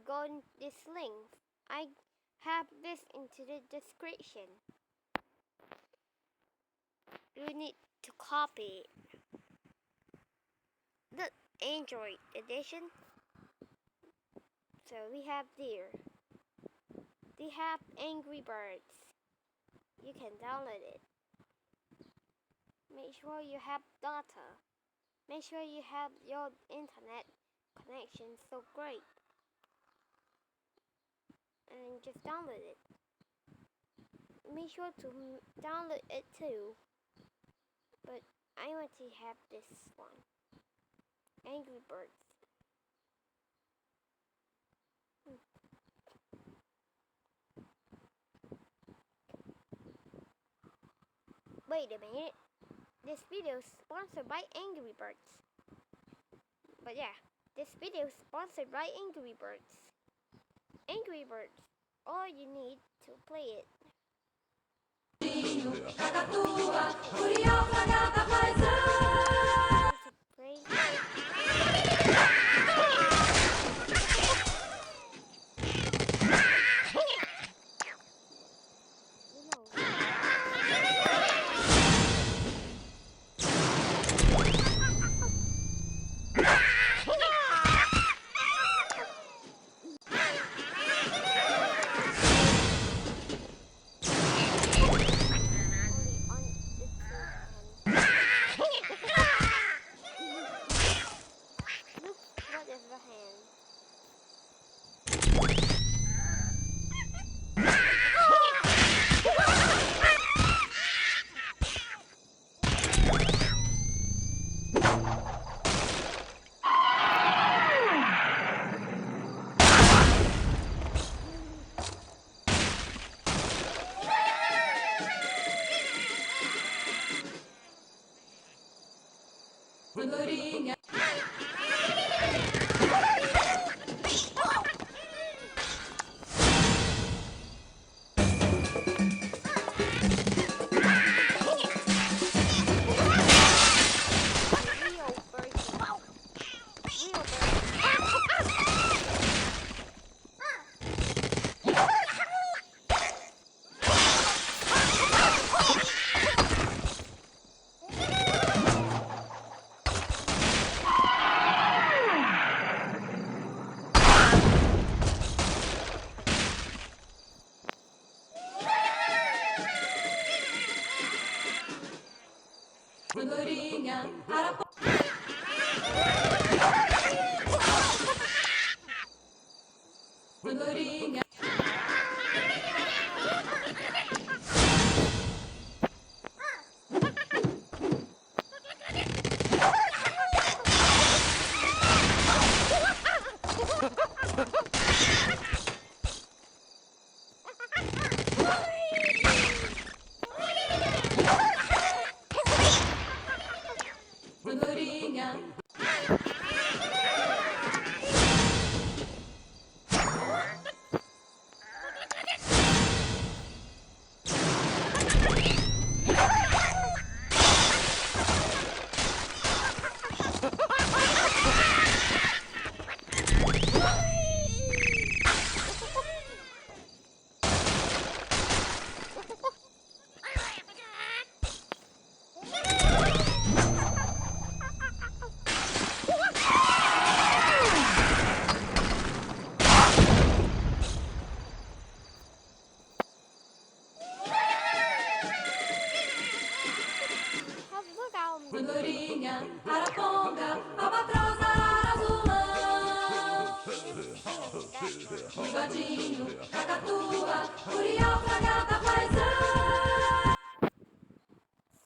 go in this link. I have this into the description. You need to copy the Android edition. So we have there. They have Angry Birds. You can download it. Make sure you have data. Make sure you have your internet connection so great. And just download it. Make sure to download it too. But I want to have this one. Angry Birds. Wait a minute. This video is sponsored by Angry Birds. But yeah, this video is sponsored by Angry Birds. Angry Birds. All you need to play it.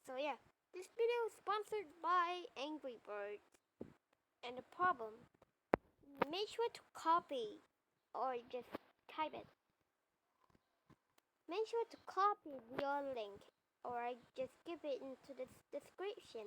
So yeah, this video is sponsored by Angry Birds. And the problem, make sure to copy or just type it. Make sure to copy your link or I just give it into the description.